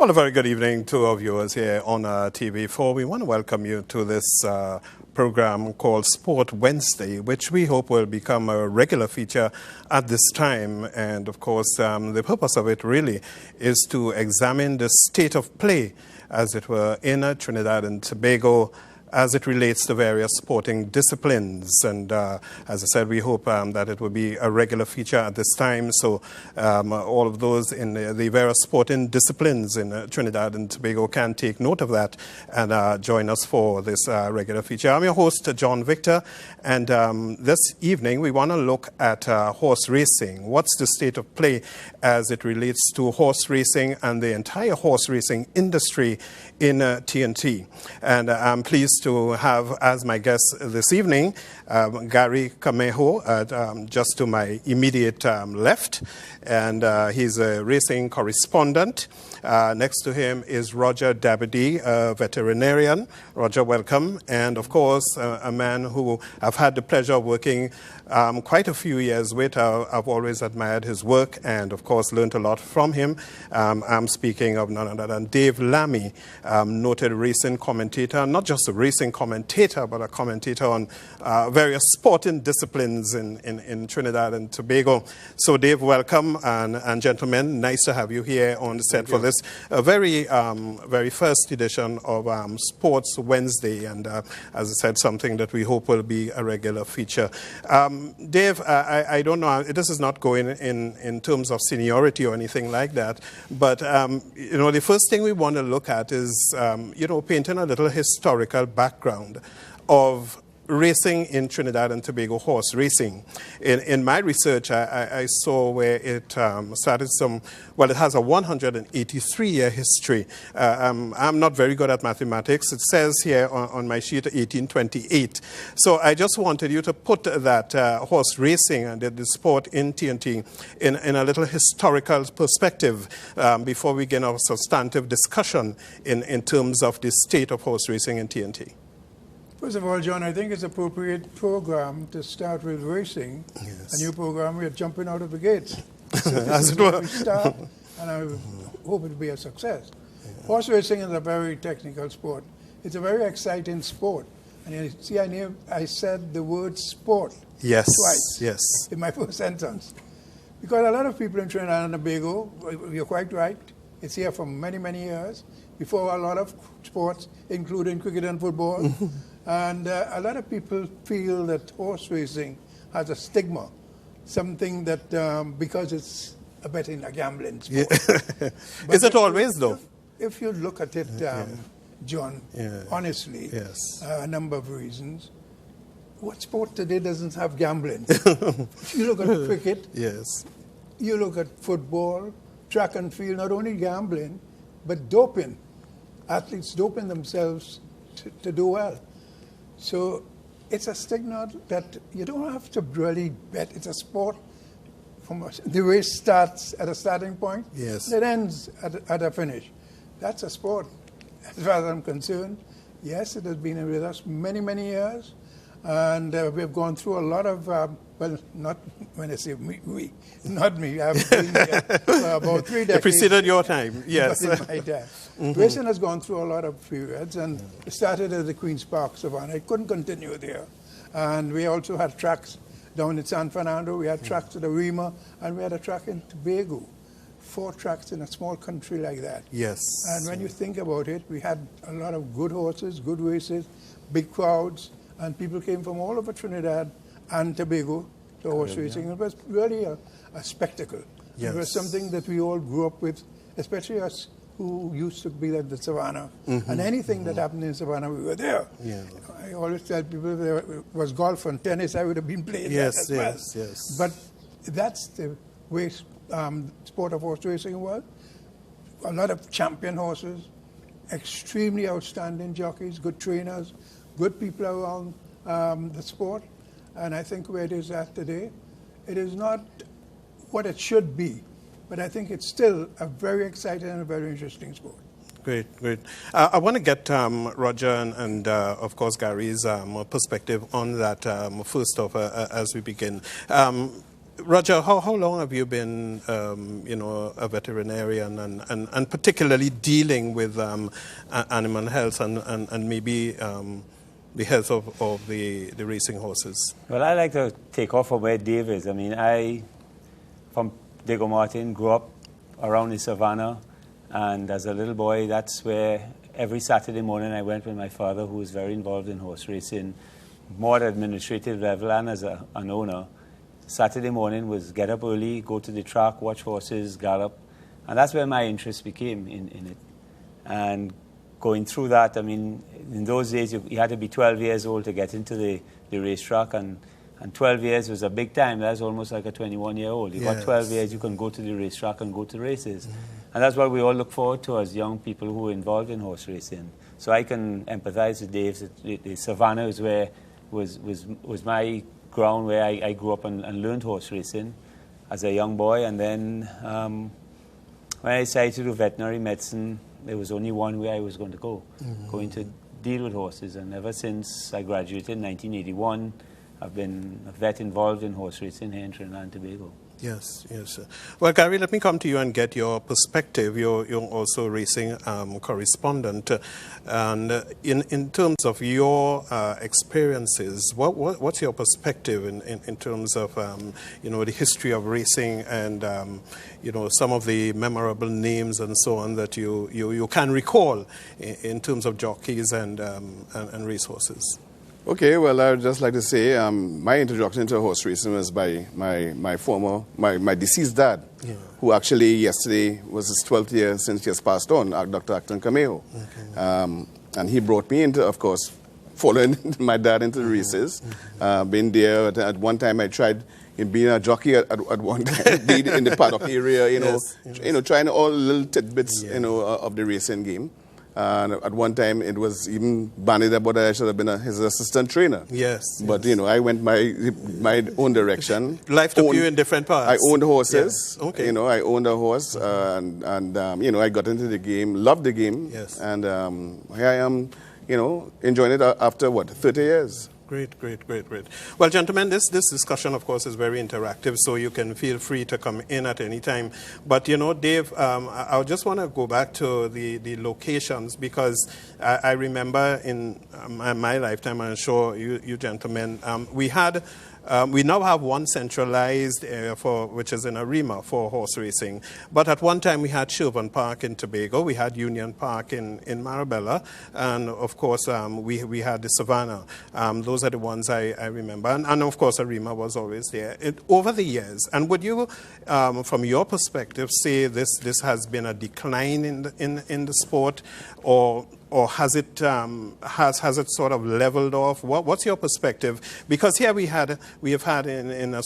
Well, a very good evening to our viewers here on TV4. We want to welcome you to this program called Sport Wednesday, which we hope will become a regular feature at this time. And of course, the purpose of it really is to examine the state of play, as it were, in Trinidad and Tobago, as it relates to various sporting disciplines. And as I said, we hope that it will be a regular feature at this time. So all of those in the various sporting disciplines in Trinidad and Tobago can take note of that and join us for this regular feature. I'm your host, John Victor, and this evening we want to look at horse racing. What's the state of play as it relates to horse racing and the entire horse racing industry in TNT? And I'm pleased to have as my guest this evening Gary Camejo, just to my immediate left, and he's a racing correspondent. Next to him is Roger Dabadie, a veterinarian. Roger, welcome. And of course, a man who I've had the pleasure of working quite a few years with. I've always admired his work and, of course, learned a lot from him. I'm speaking of none other than Dave Lammy, noted racing commentator, not just a racing commentator, but a commentator on various sporting disciplines in Trinidad and Tobago. So, Dave, welcome. And gentlemen, nice to have you here on the set for this very first edition of Sports Wednesday. And as I said, something that we hope will be a regular feature. Dave, I don't know, this is not going in terms of seniority or anything like that, but, the first thing we want to look at is, painting a little historical background of racing in Trinidad and Tobago, horse racing. In my research, I saw where it started it has a 183-year history. I'm not very good at mathematics. It says here on my sheet 1828. So I just wanted you to put that horse racing and the sport in TNT in a little historical perspective before we get a substantive discussion in terms of the state of horse racing in TNT. First of all, John, I think it's an appropriate program to start with racing. Yes. A new program, we're jumping out of the gates. As it were. We start, and I hope it will be a success. Yeah. Horse racing is a very technical sport. It's a very exciting sport. And you see, I said the word sport twice in my first sentence. Because a lot of people in Trinidad and Tobago, you're quite right, it's here for many, many years, before a lot of sports, including cricket and football. And a lot of people feel that horse racing has a stigma, something that because it's a betting, a gambling sport. Yeah. Is it always, though? If you look at it, John, honestly, a number of reasons. What sport today doesn't have gambling? If you look at cricket, you look at football, track and field, not only gambling, but doping. Athletes doping themselves to do well. So it's a stigma that you don't have to really bet. It's a sport. The race starts at a starting point. Yes. It ends at a finish. That's a sport. As far as I'm concerned, yes, it has been with us many, many years. And we've gone through a lot of, not when I say we, not me. I've been here for about 3 decades. It preceded your time, yes. But in my time. Racing has gone through a lot of periods, and it started at the Queen's Park Savannah. It couldn't continue there. And we also had tracks down in San Fernando. We had tracks at Arima, and we had a track in Tobago. 4 tracks in a small country like that. Yes. And when you think about it, we had a lot of good horses, good races, big crowds, and people came from all over Trinidad and Tobago to horse racing. It was really a spectacle. Yes. It was something that we all grew up with, especially us who used to be at the Savannah. And anything that happened in Savannah, we were there. Yeah. I always tell people there was golf and tennis, I would have been playing that as well. Yes. But that's the way sport of horse racing was. A lot of champion horses, extremely outstanding jockeys, good trainers, good people around the sport. And I think where it is at today, it is not what it should be. But I think it's still a very exciting and a very interesting sport. Great. I want to get Roger and of course, Gary's perspective on that first off as we begin. Roger, how long have you been, a veterinarian and particularly dealing with animal health and maybe the health of the racing horses? Well, I like to take off from where Dave is. I mean, I, from Diego Martin, grew up around the savannah, and as a little boy, that's where every Saturday morning I went with my father, who was very involved in horse racing, more at administrative level and as an owner. Saturday morning was get up early, go to the track, watch horses, gallop. And that's where my interest became in it. And going through that, I mean, in those days, you had to be 12 years old to get into the racetrack. And 12 years was a big time. That's almost like a 21-year-old. You got 12 years, you can go to the racetrack and go to races. And that's what we all look forward to as young people who are involved in horse racing. So I can empathize with Dave. The savannah is where was my ground where I grew up and learned horse racing as a young boy. And then when I decided to do veterinary medicine, there was only one way I was going to go, going to deal with horses. And ever since I graduated in 1981, I've been a vet involved in horse racing here in Trinidad and Tobago. Yes, yes. Well, Gary, let me come to you and get your perspective. You're also a racing correspondent. And in terms of your experiences, what's your perspective in terms of, the history of racing and, some of the memorable names and so on that you can recall in terms of jockeys and racehorses? Okay, well, I would just like to say my introduction to horse racing was by my deceased dad, who actually yesterday was his 12th year since he has passed on, Dr. Acton Cameo. Okay. And he brought me into, of course, following my dad into the races. Been there at one time. I tried being a jockey at one time, being in the paddock area, trying all little tidbits, of the racing game. And at one time, it was even bandied about that I should have been his assistant trainer. Yes. But, I went my own direction. Life took you in different paths. I owned horses. Yeah. Okay. I owned a horse. And I got into the game, loved the game. Yes. And here I am, enjoying it after, 30 years. Great. Well, gentlemen, this discussion, of course, is very interactive, so you can feel free to come in at any time. But, Dave, I just want to go back to the locations, because I remember in my lifetime, I'm sure you gentlemen, we now have one centralized area which is in Arima for horse racing. But at one time we had Sherburne Park in Tobago, we had Union Park in Marabella, and of course we had the Savannah. Those are the ones I remember. And of course Arima was always there. Over the years, and would you, from your perspective, say this has been a decline in the sport, or has it sort of leveled off? What's your perspective? Because here we have had in a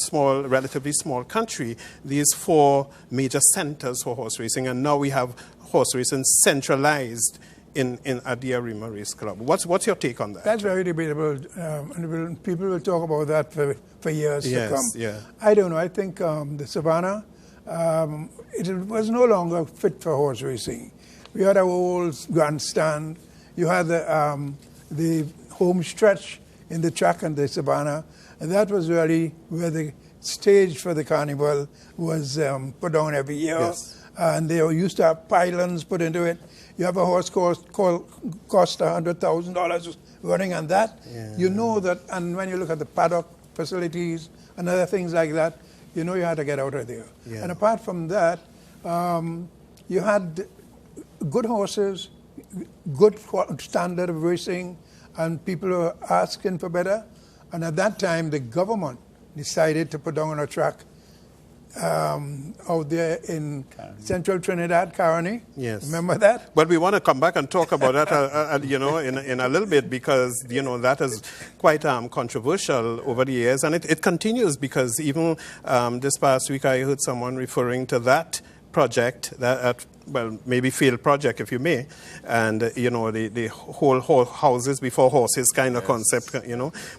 relatively small country, these 4 major centers for horse racing, and now we have horse racing centralized at the Arima Race Club. What's your take on that? That's very debatable, and people will talk about that for years to come. Yeah. I don't know. I think the Savannah, it was no longer fit for horse racing. We had our old grandstand. You had the home stretch in the track and the Savannah. And that was really where the stage for the carnival was put on every year. Yes. And they used to have pylons put into it. You have a horse cost $100,000 running on that. Yeah. You know that, and when you look at the paddock facilities and other things like that, you had to get out of there. Yeah. And apart from that, you had good horses, good standard of racing, and people were asking for better. And at that time, the government decided to put down a track out there in central Trinidad, Caroni. Yes. Remember that? But we want to come back and talk about that, in a little bit, because, that is quite controversial over the years. And it continues, because even this past week I heard someone referring to that project, maybe field project, if you may, and the whole houses before horses kind of concept,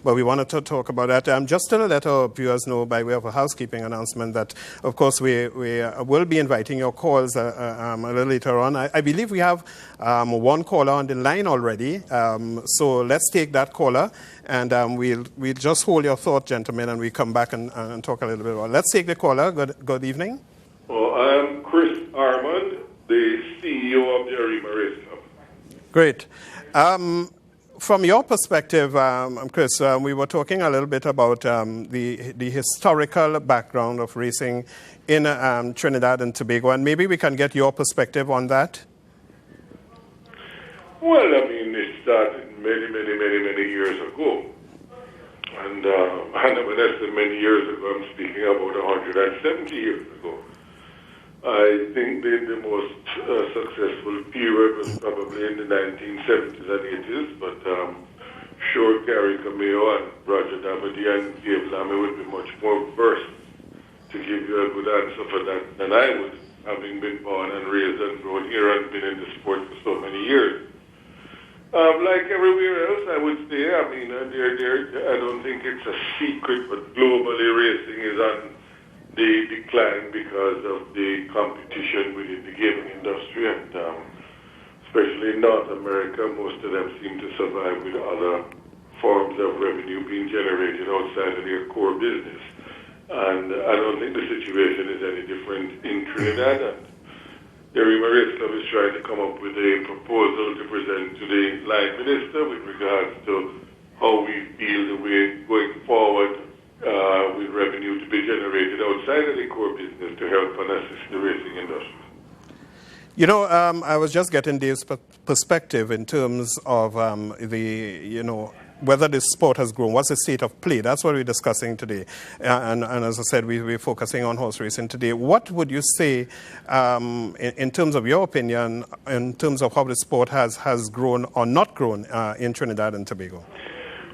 But we wanted to talk about that. Just to let our viewers know, by way of a housekeeping announcement, that of course we will be inviting your calls a little later on. I believe we have one caller on the line already, so let's take that caller, and we'll just hold your thought, gentlemen, and we come back and talk a little bit about. Let's take the caller. Good evening. Well, I'm Chris Armand, the CEO of the Arima Race Club. Great. From your perspective, Chris, we were talking a little bit about the historical background of racing in Trinidad and Tobago, and maybe we can get your perspective on that. Well, I mean, it started many years ago. And when I say many years ago, I'm speaking about 170 years ago. I think the most successful period was probably in the 1970s and 80s, but sure Gary Cameo and Roger Davide and Dave Lamy would be much more versed to give you a good answer for that than I would, having been born and raised and grown here and been in the sport for so many years. Like everywhere else, I would say, I mean, I don't think it's a secret, but globally racing is on the decline because of the competition within the gaming industry, and especially in North America, most of them seem to survive with other forms of revenue being generated outside of their core business. And I don't think the situation is any different in Trinidad. And the Arima Race Club is trying to come up with a proposal to present to the line minister with regards to how we feel the way going forward with revenue to be generated outside of the core business to help and assist the racing industry. I was just getting Dave's perspective in terms of whether this sport has grown. What's the state of play? That's what we're discussing today. And as I said, we're focusing on horse racing today. What would you say, in terms of your opinion, in terms of how the sport has grown or not grown in Trinidad and Tobago?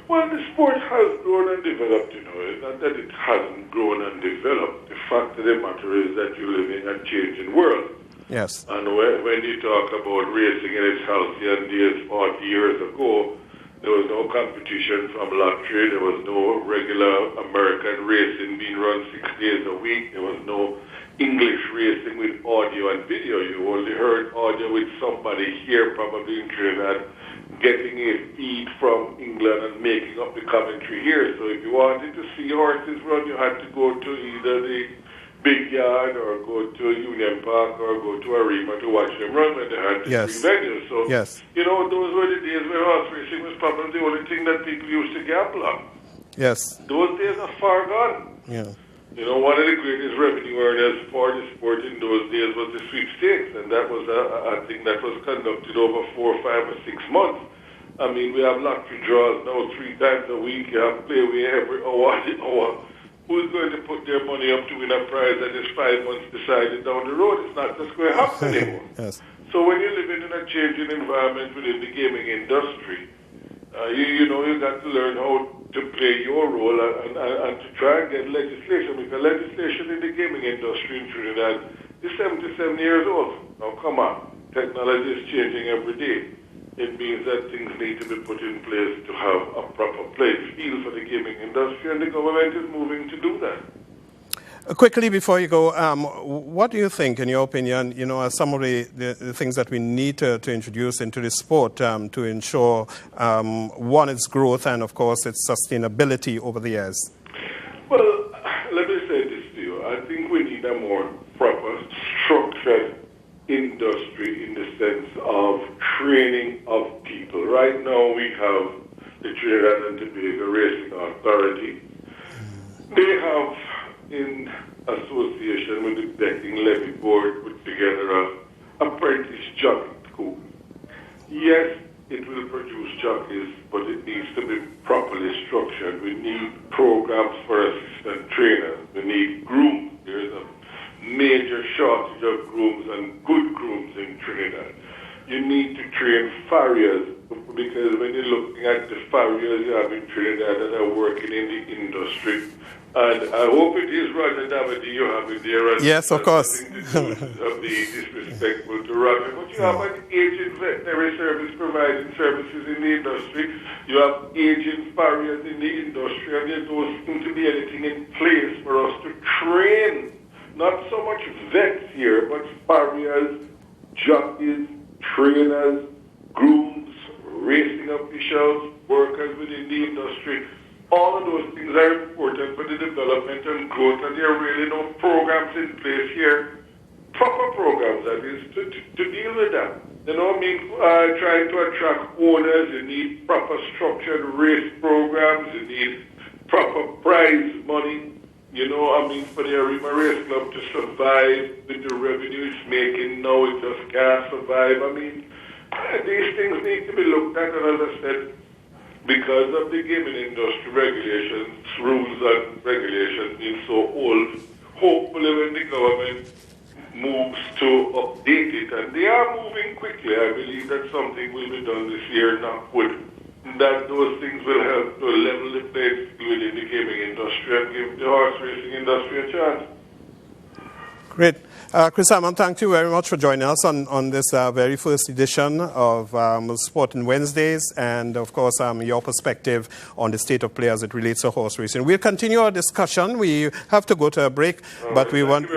Well, the sport has grown and developed, It's not that it hasn't grown and developed. The fact of the matter is that you live in a changing world. Yes. And when you talk about racing in its halcyon days 40 years ago, there was no competition from lottery. There was no regular American racing being run 6 days a week. There was no English racing with audio and video. You only heard audio with somebody here, probably in Trinidad, getting a feed from England and making up the commentary here. So if you wanted to see horses run, you had to go to either the Big Yard or go to Union Park or go to Arima to watch them run when they had the free venues. So, those were the days where horse racing was probably the only thing that people used to gamble on. Yes. Those days are far gone. Yeah. One of the greatest revenue earners for the sport in those days was the sweepstakes, and that was a thing that was conducted over 4, 5, or 6 months. I mean, we have lottery draws now 3 times a week. You have playway every hour. Who's going to put their money up to win a prize that is 5 months decided down the road? It's not just going to happen anymore. Yes. So when you live in a changing environment within the gaming industry, you got to learn how to play your role and to try and get legislation, because legislation in the gaming industry in Trinidad is 77 years old. Now, come on. Technology is changing every day. It means that things need to be put in place to have a proper playing field for the gaming industry, and the government is moving to do that. Quickly before you go, what do you think, in your opinion, are some of the things that we need to introduce into the sport to ensure, one, its growth and, of course, its sustainability over the years? Well, let me say this to you. I think we need a more proper, structured industry in the sense of training of people. Right now we have the Trinidad and Tobago Racing Authority. They have, in association with the Betting Levy Board, put together an apprentice jockey school. Yes, it will produce jockeys, but it needs to be properly structured. We need programs for assistant trainers. We need grooms. There is a major shortage of grooms and good grooms in Trinidad. You need to train farriers, because when you're looking at the farriers you have in Trinidad that are working in the industry, And I hope it is Roger Davide you have in there. Yes, of course. Of the disrespectful to Roger. But you have an aging veterinary service providing services in the industry. You have aging farriers in the industry, and there doesn't seem to be anything in place for us to train. Not so much vets here, but farriers, jockeys, trainers, grooms, racing officials, workers within the industry. All of those things are important for the development and growth, and there are really no programs in place here, proper programs, that is, to deal with that. You know, I mean, trying to attract owners, you need proper structured race programs, you need proper prize money, you know, I mean, for the Arima Race Club to survive with the revenue it's making now, it just can't survive. I mean, these things need to be looked at, and as I said, because of the gaming industry regulations, rules and regulations being so old, hopefully when the government moves to update it, and they are moving quickly, I believe that something will be done this year, knock wood, that those things will help to level the playing field within the gaming industry and give the horse racing industry a chance. Great. Chris Hammond, thank you very much for joining us on this very first edition of Sport on Wednesdays, and of course your perspective on the state of play as it relates to horse racing. We'll continue our discussion. We have to go to a break, but we want...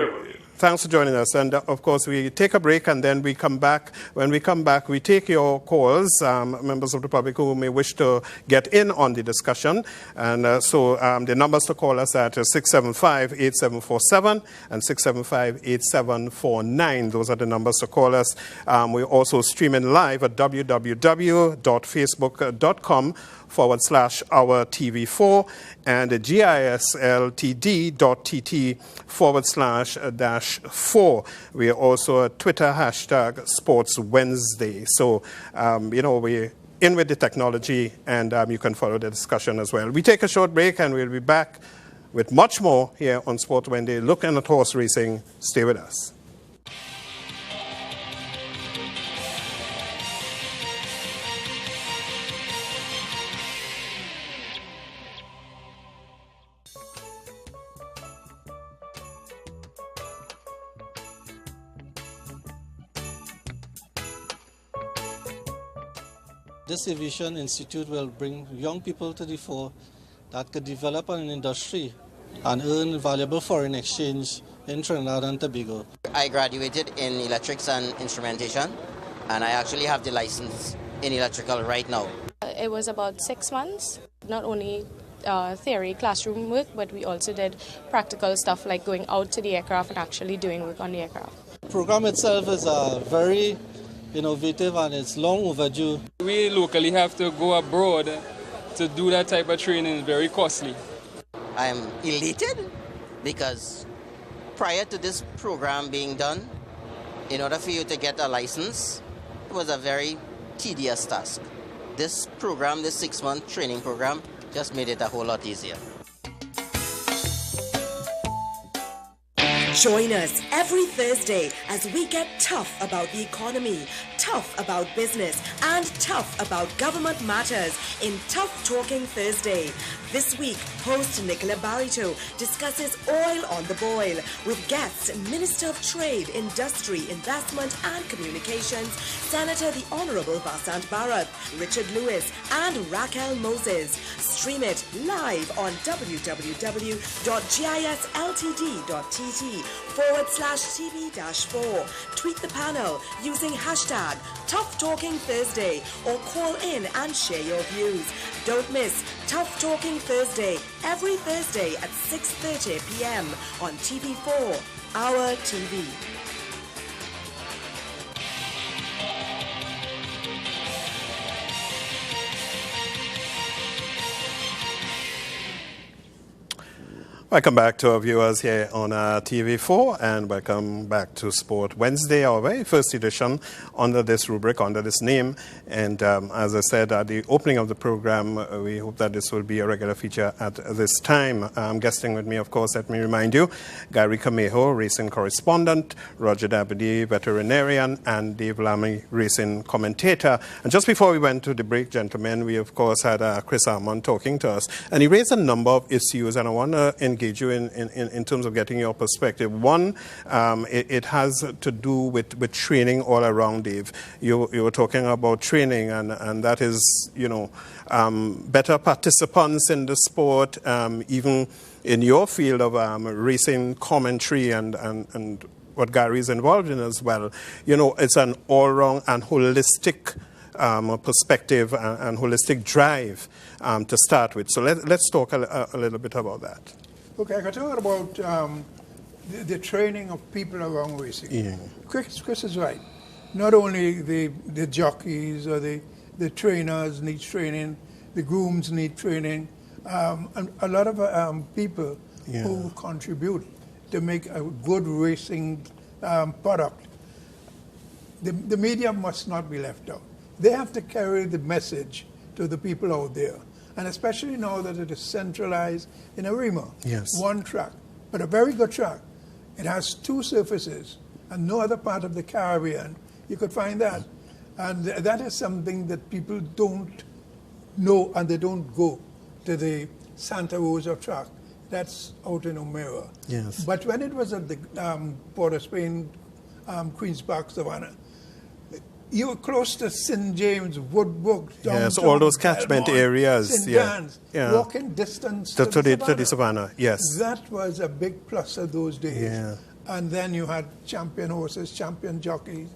Thanks for joining us. And of course, we take a break and then we come back. When we come back, we take your calls, members of the public who may wish to get in on the discussion. And so the numbers to call us at 675-8747 and 675-8749. Those are the numbers to call us. We're also streaming live at www.facebook.com/our TV4 and gisltd.tt/-4. We are also at Twitter #Sports Wednesday. So, you know, we're in with the technology, and you can follow the discussion as well. We take a short break and we'll be back with much more here on Sport Wednesday. Looking at horse racing. Stay with us. This Aviation Institute will bring young people to the fore that could develop an industry and earn valuable foreign exchange in Trinidad and Tobago. I graduated in electrics and instrumentation, and I actually have the license in electrical right now. It was about 6 months, not only theory, classroom work, but we also did practical stuff like going out to the aircraft and actually doing work on the aircraft. The program itself is very innovative and it's long overdue. We locally have to go abroad to do that type of training. It's very costly. I'm elated because prior to this program being done, in order for you to get a license, it was a very tedious task. This program, this 6-month training program, just made it a whole lot easier. Join us every Thursday as we get tough about the economy, tough about business, and tough about government matters in Tough Talking Thursday. This week, host Nicola Barito discusses oil on the boil with guests Minister of Trade, Industry, Investment and Communications, Senator the Honourable Vasant Bharat, Richard Lewis and Raquel Moses. Stream it live on www.gisltd.tt/TV-4. Tweet the panel using hashtag Tough Talking Thursday or call in and share your views. Don't miss Tough Talking Thursday every Thursday at 6:30 p.m. on TV4, Our TV. Welcome back to our viewers here on TV4, and welcome back to Sport Wednesday, our very first edition under this rubric, under this name. And as I said at the opening of the program, we hope that this will be a regular feature at this time. Guesting with me, of course, let me remind you, Gary Camejo, racing correspondent, Roger Davide, veterinarian, and Dave Lamy, racing commentator. And just before we went to the break, gentlemen, we, of course, had Chris Hammond talking to us. And he raised a number of issues, and I want to engage you in terms of getting your perspective. One, it has to do with training all around, Dave. You were talking about training, and that is, better participants in the sport, even in your field of racing commentary and what Gary is involved in as well. It's an all-round and holistic perspective and holistic drive to start with. So let's talk a little bit about that. Okay, I can talk about the training of people around racing. Yeah. Chris is right. Not only the jockeys or the trainers need training, the grooms need training, and a lot of people who contribute to make a good racing product. The media must not be left out. They have to carry the message to the people out there, and especially now that it is centralized in Arima. Yes. One track, but a very good track. It has 2 surfaces, and no other part of the Caribbean you could find that. And that is something that people don't know, and they don't go to the Santa Rosa track. That's out in O'Meara. Yes. But when it was at the Port of Spain, Queen's Park, Savannah, you were close to St. James, Woodbrook, yes, all those catchment Belmont, areas. St. John's, walking distance to the Savannah. Yes. That was a big plus of those days. Yeah. And then you had champion horses, champion jockeys.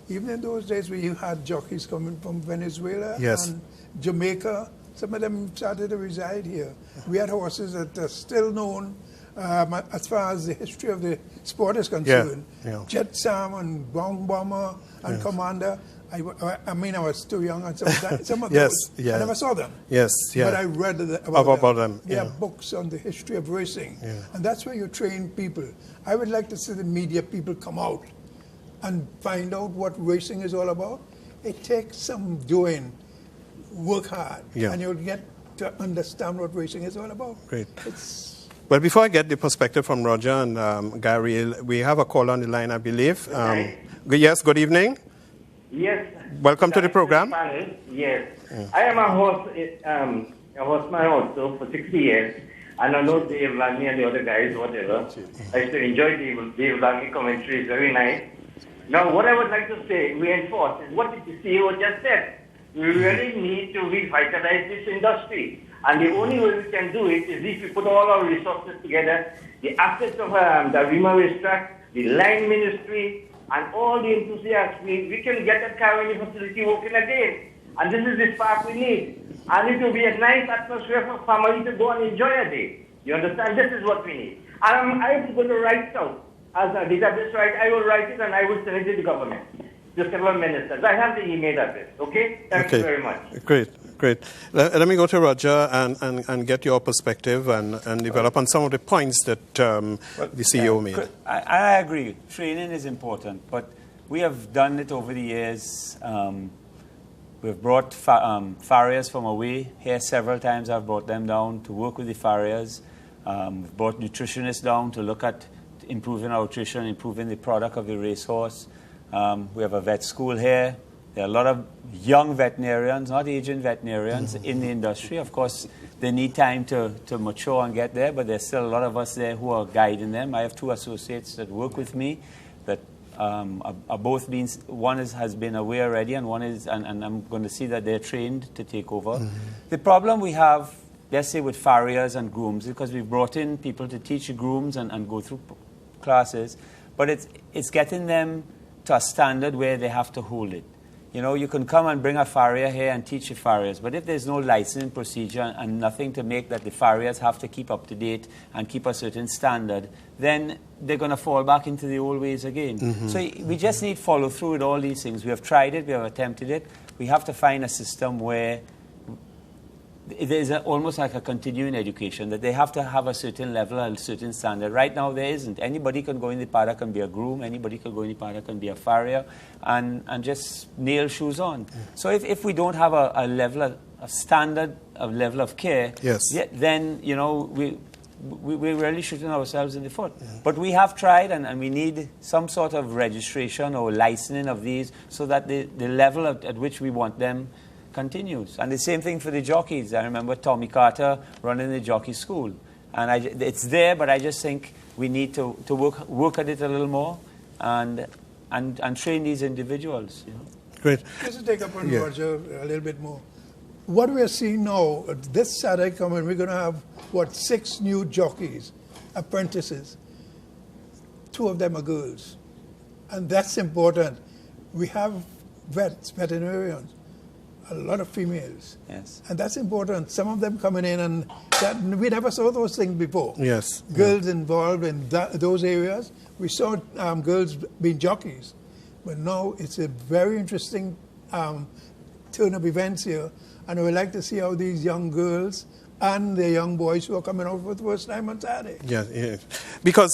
Even in those days where you had jockeys coming from Venezuela and Jamaica, some of them started to reside here. We had horses that are still known as far as the history of the sport is concerned. Jet Sam and Brown Bomber and Commander. I was too young on some of those. I never saw them. But I read about them. There are books on the history of racing. And that's where you train people. I would like to see the media people come out and find out what racing is all about. It takes some doing, work hard, and you'll get to understand what racing is all about. Great. Well, before I get the perspective from Roger and Gary, we have a call on the line, I believe. Yes, good evening. Yes. Welcome to the program. Yes. I am a horseman also for 60 years. And I know Dave Langley and the other guys, whatever. I used to enjoy Dave Langley commentary. It's very nice. Now, what I would like to say, reinforce, is what the CEO just said. We really need to revitalize this industry. And the only way we can do it is if we put all our resources together, the assets of the Arima racetrack, the line ministry, and all the enthusiasts. We can get that Caribbean facility working again. And this is the spark we need. And it will be a nice atmosphere for family to go and enjoy a day. You understand? This is what we need. And I'm going to write down, as a database right, I will write it and I will send it to the government, the several ministers. I have the email address, okay? Thank you very much. Great. Let me go to Roger and get your perspective and develop on some of the points that the CEO made. I agree. Training is important, but we have done it over the years. We've brought farriers from away here several times. I've brought them down to work with the farriers. We've brought nutritionists down to look at improving our nutrition, improving the product of the racehorse. We have a vet school here. There are a lot of young veterinarians, not aging veterinarians, in the industry. Of course, they need time to mature and get there, but there's still a lot of us there who are guiding them. I have 2 associates that work with me that are both being, one has been away already, and one is, and I'm going to see that they're trained to take over. The problem we have, let's say, with farriers and grooms, because we've brought in people to teach grooms and go through classes, but it's getting them to a standard where they have to hold it. You know, you can come and bring a farrier here and teach the farriers, but if there's no licensing procedure and nothing to make that the farriers have to keep up to date and keep a certain standard, then they're going to fall back into the old ways again. So we just need follow through with all these things. We have tried it, we have attempted it. We have to find a system where there's almost like a continuing education, that they have to have a certain level, a certain standard. Right now, there isn't. Anybody can go in the paddock and be a groom. Anybody can go in the paddock and be a farrier and just nail shoes on. So if we don't have a level, a standard, a level of care, then, you know, we're really shooting ourselves in the foot. But we have tried, and we need some sort of registration or licensing of these so that the level at which we want them continues. And the same thing for the jockeys. I remember Tommy Carter running the jockey school. And it's there, but I just think we need to work at it a little more and train these individuals. You know. Great. Just to take up on Roger a little bit more. What we are seeing now, this Saturday coming, we're going to have, 6 new jockeys, apprentices. 2 of them are girls. And that's important. We have veterinarians, a lot of females. Yes. And that's important. Some of them coming in, and we never saw those things before. Yes. Girls involved in those areas. We saw girls being jockeys. But now it's a very interesting turn of events here. And we'd like to see how these young girls and the young boys who are coming out for the first time on Saturday. Yeah. Because,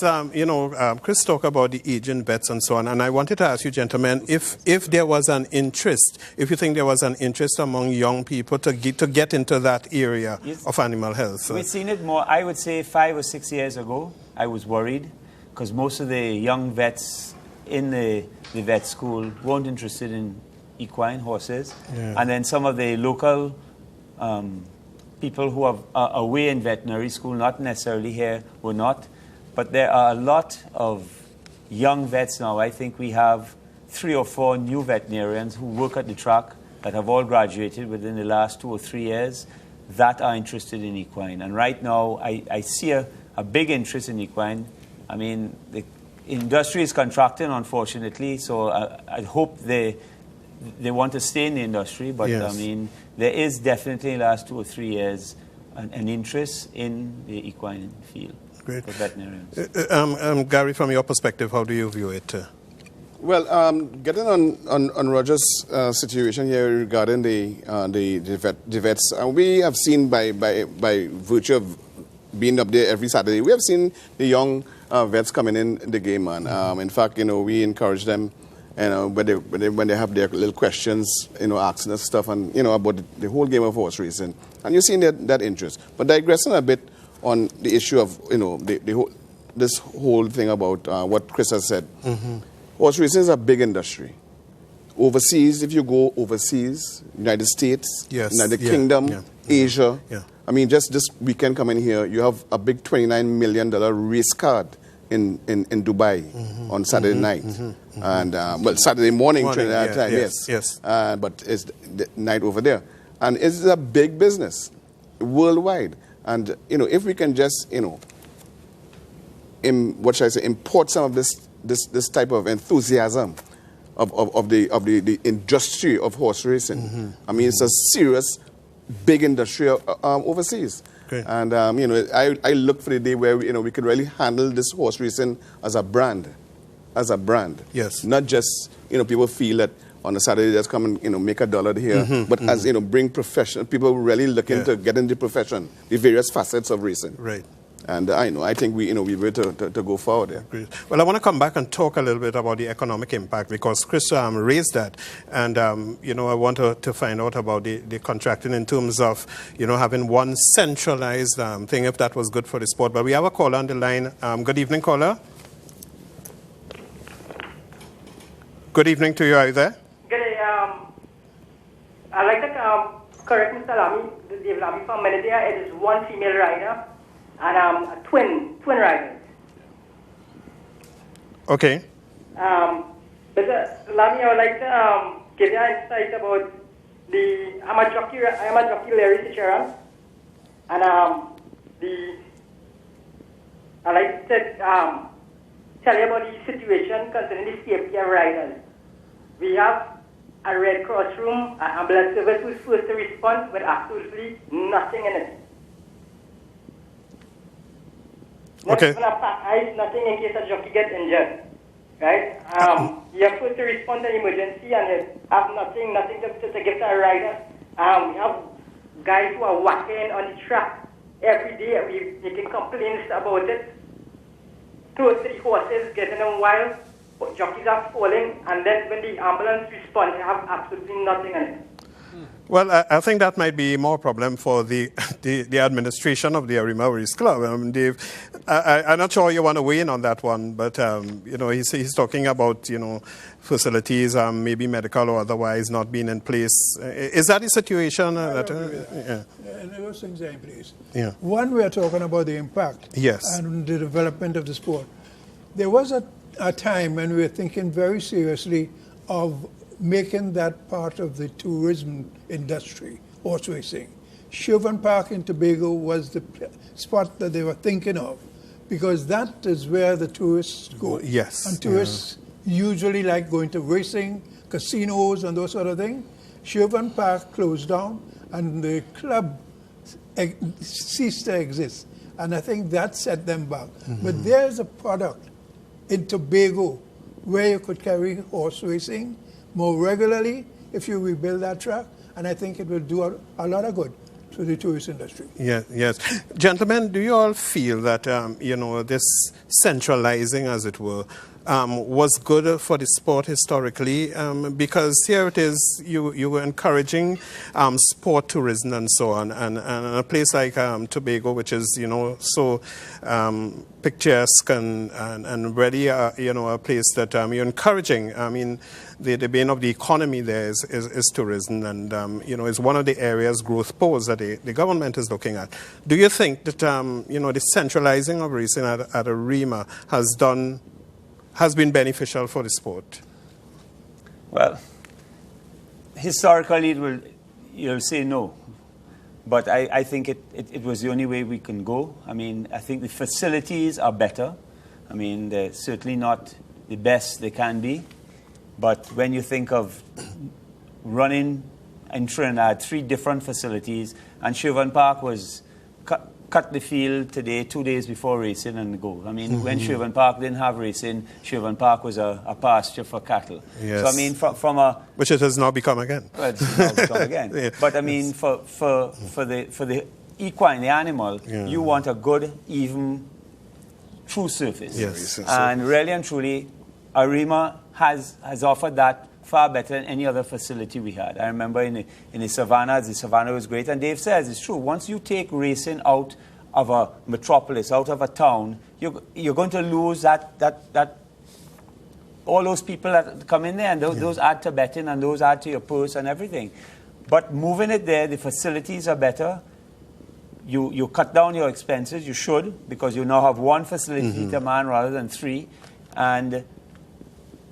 Chris talked about the aging vets and so on, and I wanted to ask you, gentlemen, if there was an interest, if you think there was an interest among young people to get into that area of animal health. We've seen it more, I would say 5 or 6 years ago. I was worried because most of the young vets in the vet school weren't interested in equine horses. Yeah. And then some of the local people who are away in veterinary school, not necessarily here, were not. But there are a lot of young vets now. I think we have 3 or 4 new veterinarians who work at the track that have all graduated within the last 2 or 3 years that are interested in equine. And right now, I see a big interest in equine. I mean, the industry is contracting, unfortunately, so I hope they want to stay in the industry, but yes. I mean, there is definitely in the last 2 or 3 years an interest in the equine field. Great. For veterinarians. Gary, from your perspective, how do you view it? Well, getting on Roger's situation here regarding the vets, we have seen by virtue of being up there every Saturday, we have seen the young vets coming in the game, man. In fact, we encourage them. When they have their little questions, asking us stuff and about the whole game of horse racing, and you're seeing that interest. But digressing a bit on the issue of this whole thing about what Chris has said, horse racing is a big industry. Overseas, if you go overseas, United States, United Kingdom, Asia. Yeah. I mean, just this weekend coming here, you have a big $29 million race card in Dubai on Saturday night. And, Saturday morning Trinidad time, yes. But it's the night over there. And it's a big business worldwide. And, if we can just, import some of this type of enthusiasm of the industry of horse racing. I mean, it's a serious, big industry overseas. Okay. And, I look for the day where, we could really handle this horse racing as a brand. Yes. Not just, people feel that on a Saturday just come and, make $1 here, but as, bring professional people really looking to get into the profession, the various facets of racing. Right. And I think we were to go forward there. Great. Well, I want to come back and talk a little bit about the economic impact because Chris raised that. And, I want to find out about the contracting in terms of, having one centralized thing, if that was good for the sport. But we have a caller on the line. Good evening, caller. Good evening to you. Are you there? Good day. I'd like to correct Mr. Lamy, Dave Lamy from Menedia. It is one female rider and twin riders. Okay. Mr. Lamy, I would like to give you an insight about I'm a jockey Larry Fitzgerald, and I'd like to tell you about the situation concerning the safety of riders. We have a Red Cross room, an ambulance service who's supposed to respond with absolutely nothing in it. Okay. Nothing in case a jockey gets injured, right? You're supposed to respond to an emergency and you have nothing to give to a rider. We have guys who are walking on the track every day. We're making complaints about it. 2 or 3 horses getting them wild, jockeys are falling, and then when the ambulance responds, they have absolutely nothing in it. Well, I think that might be more problem for the administration of the Arima Race Club. Dave, I'm not sure you want to weigh in on that one, but he's talking about facilities, maybe medical or otherwise, not being in place. Is that the situation? And those things are in place. Yeah. One, we are talking about the impact and the development of the sport. There was a time when we were thinking very seriously of making that part of the tourism industry, horse racing. Sherburne Park in Tobago was the spot that they were thinking of, because that is where the tourists go. Yes. And tourists usually like going to racing, casinos, and those sort of things. Sherburne Park closed down, and the club ceased to exist. And I think that set them back. But there's a product in Tobago where you could carry horse racing more regularly if you rebuild that track, and I think it will do a lot of good to the tourist industry. Yes. Gentlemen, do you all feel that, this centralizing, as it were, was good for the sport historically? Because here it is, you were encouraging sport tourism and so on, and a place like Tobago, which is, so picturesque and really, a place that you're encouraging. I mean, the bane of the economy there is tourism, and is one of the areas growth poles that the government is looking at. Do you think that the centralizing of racing at Arima has been beneficial for the sport? Well, historically, you'll say no. But I think it was the only way we can go. I mean, I think the facilities are better. I mean, they're certainly not the best they can be. But when you think of running in Trinidad 3 different facilities, and Sherburne Park was cut the field today, 2 days before racing and go. I mean, when Sherburne Park didn't have racing, Sherburne Park was a pasture for cattle. Yes. So I mean, from a which it has now become again. Well, it's now become again. But I mean, for the equine, the animal, you want a good, even, true surface. Yes. And really and truly, Arima has offered that far better than any other facility we had. I remember in the Savannah was great. And Dave says it's true. Once you take racing out of a metropolis, out of a town, you're going to lose that all those people that come in there, and those add to betting, and those add to your purse and everything. But moving it there, the facilities are better. You cut down your expenses. You should, because you now have 1 facility to man rather than 3.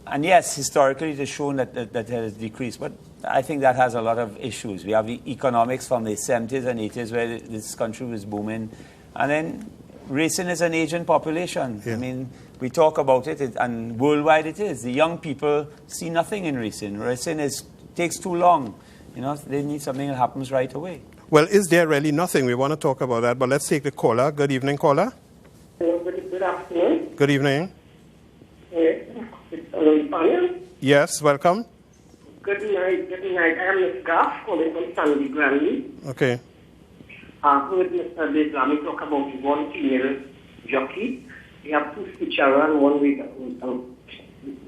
And yes, historically it has shown that it has decreased, but I think that has a lot of issues. We have the economics from the 70s and 80s where this country was booming. And then racing is an aging population. I mean, we talk about it, and worldwide it is. The young people see nothing in racing. Racing takes too long. They need something that happens right away. Well, is there really nothing? We want to talk about that, but let's take the caller. Good evening, caller. Hello, good afternoon. Good evening. Yes, welcome. Good night. I am Miss Gaff, calling from Sandy Granby. Okay. I heard Mr. Deslami talk about the 1 female jockey. We have 2 feature and 1 with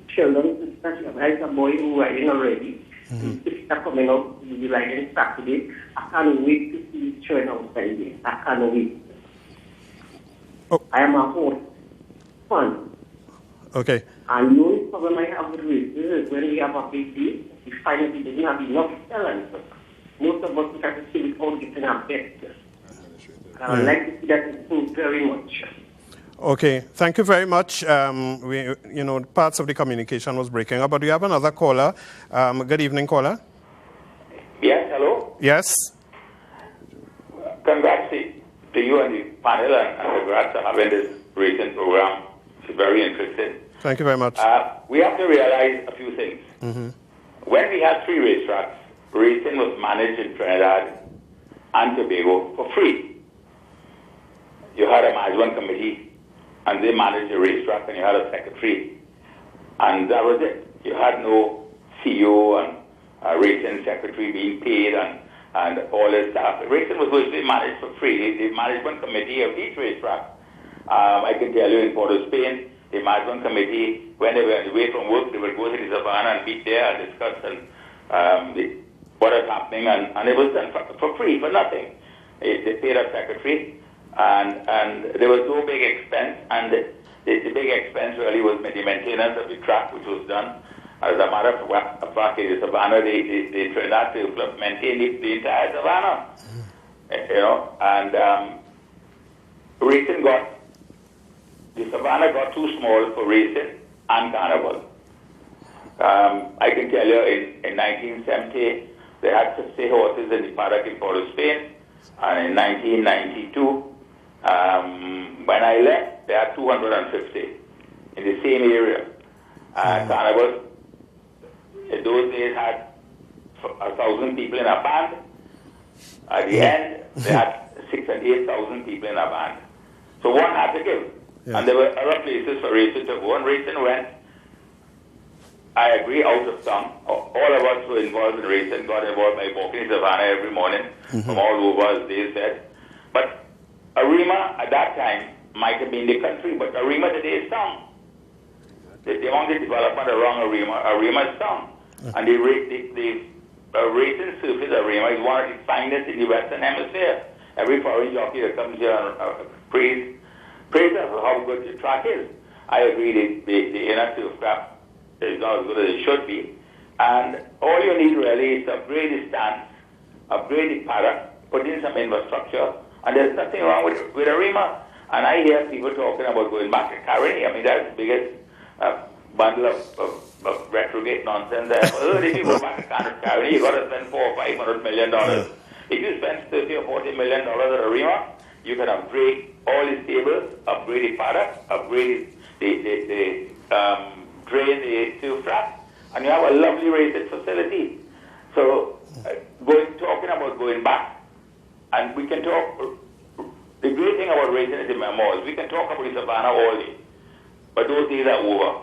children. There's a boy who riding already. His sister coming up, he'll be riding Saturday. I can't wait to see his children outside there. I can't wait. I am a horse fan. Okay. And the only problem I have with races is when we have a big day, we find that we didn't have enough talent. Most of us try to see it all getting a bet. And I'd like to see that improve very much. Okay, thank you very much. Parts of the communication was breaking up, but we have another caller. Good evening, caller. Yes, hello. Yes. Congrats to you and the panel, and congrats on having this racing program. It's very interesting. Thank you very much. We have to realize a few things. When we had 3 racetracks, racing was managed in Trinidad and Tobago for free. You had a management committee, and they managed the racetrack, and you had a secretary, and that was it. You had no CEO and racing secretary being paid and all this stuff. Racing was virtually managed for free. The management committee of each racetrack, I can tell you in Port of Spain, the management committee, when they were away from work, they would go to the Savannah and meet there and discuss and what is happening, and it was done for free, for nothing. They paid a secretary, and there was no big expense, and the big expense really was the maintenance of the track, which was done. As a matter of fact, in the Savannah, the Trinidad Field Club maintained the entire Savannah, you know, and racing the Savannah got too small for racing and carnival. I can tell you, in 1970, they had 50 horses in the paddock in Port of Spain, and in 1992, when I left, they had 250 in the same area. Carnival, in those days, had 1,000 people in a band. At the end, they had 6,000 and 8,000 people in a band. So one had to give. Yes. And there were other places for racing to go, and racing went, I agree, out of town. All of us who were involved in racing got involved by walking in Savannah every morning from all over, as they said. But Arima at that time might have been the country, but Arima today is town. They want the development around Arima is town. And the racing surface Arima is one of the finest in the Western Hemisphere. Every foreign jockey that comes here and praise how good the track is. I agree the inner surf track is not as good as it should be. And all you need really is to upgrade the stands, upgrade the paddock, put in some infrastructure, and there's nothing wrong with Arima. And I hear people talking about going back to Caroni. I mean, that's the biggest bundle of retrograde nonsense I ever heard. If you go back to Caroni, you got to spend $400 or $500 million. If you spend $30 or $40 million at Arima, you can upgrade all the stables, upgrade the paddock, upgrade the drain, the surf track, and you have a lovely racing facility. So, talking about going back, and we can talk. The great thing about racing is the memoirs. We can talk about the Savannah all day, but those days are over.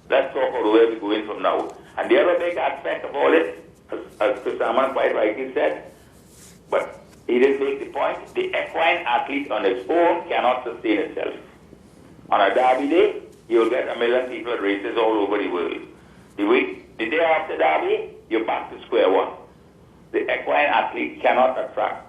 Let's talk about where we're going from now. And the other big aspect of all this, as Chris Salmon quite rightly said, but he didn't make the point, the equine athlete on its own cannot sustain itself. On a Derby day, you'll get 1 million people at races all over the world. The day after Derby, you're back to square one. The equine athlete cannot attract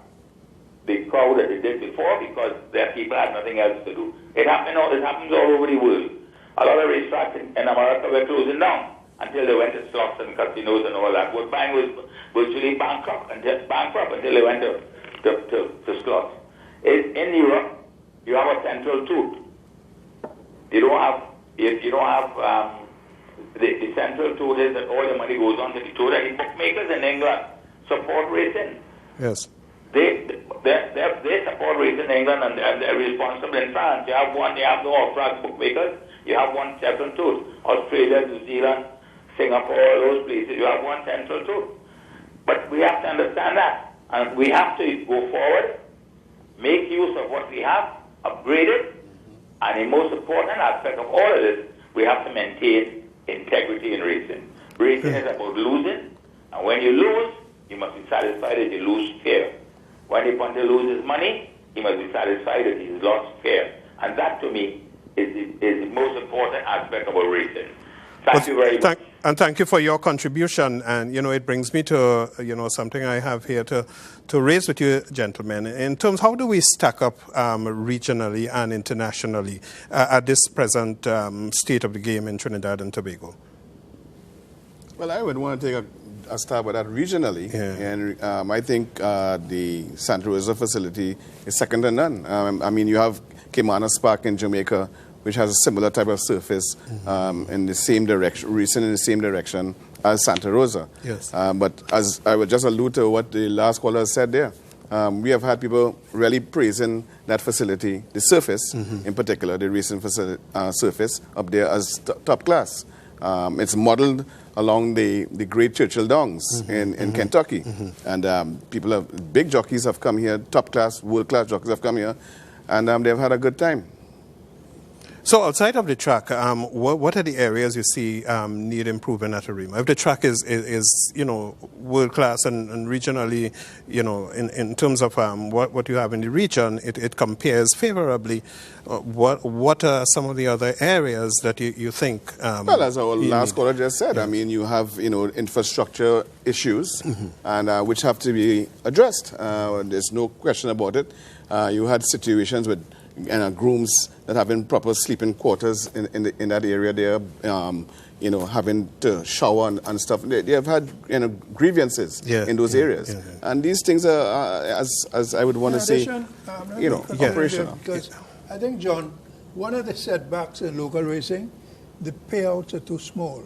the crowd that it did before because their people had nothing else to do. It happens all over the world. A lot of racetracks in America were closing down until they went to slots and casinos and all that. Woodbine was virtually bankrupt until they went to slots. In Europe, you have a central tooth. You don't have the central tooth is that all the money goes on to the tooth, and the bookmakers in England support racing. Yes. They support racing in England, and they're responsible in France. You have no off-track bookmakers. You have one central tooth. Australia, New Zealand, Singapore, all those places, you have one central tooth. But we have to understand that, and we have to go forward, make use of what we have, upgrade it, and the most important aspect of all of this, we have to maintain integrity in racing. Racing is about losing, and when you lose, you must be satisfied that you lose fair. When the punter loses money, he must be satisfied that he's lost fair. And that, to me, is the most important aspect of our racing. Thank you very much. And thank you for your contribution. And, it brings me to, something I have here to raise with you, gentlemen. In terms, how do we stack up regionally and internationally at this present state of the game in Trinidad and Tobago? Well, I would want to take a stab at that regionally. Yeah. And I think the Santa Rosa facility is second to none. You have Caymanas Park in Jamaica, which has a similar type of surface in the same direction, racing in the same direction as Santa Rosa. Yes. But as I would just allude to what the last caller said there, we have had people really praising that facility, the surface in particular, the racing facility, surface up there as top class. It's modeled along the Great Churchill Downs in Kentucky. And big jockeys have come here, top class, world class jockeys have come here, and they've had a good time. So outside of the track, what are the areas you see need improvement at AREMA? If the track is world class and regionally, in terms of what you have in the region, it compares favorably. What are some of the other areas that you think? Well, as our last caller just said, I mean, you have infrastructure issues, and which have to be addressed. There's no question about it. You had situations with grooms that having proper sleeping quarters in that area there, having to shower and stuff. They have had grievances in those areas, and these things are, as I would want to say, operational. Because I think, John, one of the setbacks in local racing, the payouts are too small.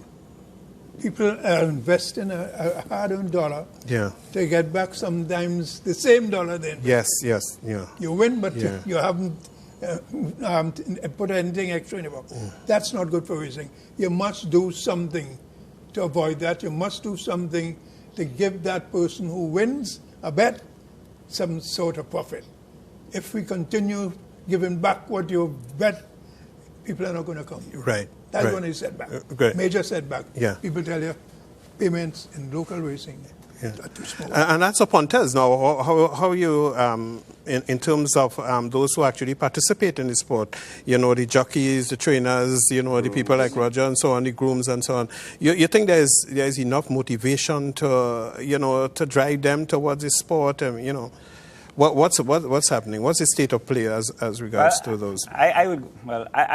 People are investing a hard-earned dollar to get back sometimes the same dollar they invest. Yes. You win, but you haven't put anything extra in your box. That's not good for racing. You must do something to avoid that. You must do something to give that person who wins a bet some sort of profit. If we continue giving back what you bet, people are not going to come. Right. That's one is setback. Major setback. Yeah. People tell you payments in local racing are too small. And that's upon us now. How you, in terms of those who actually participate in the sport, the jockeys, the trainers, the people like Roger and so on, the grooms and so on. You think there's enough motivation to drive them towards the sport? What's happening? What's the state of play as regards to those? I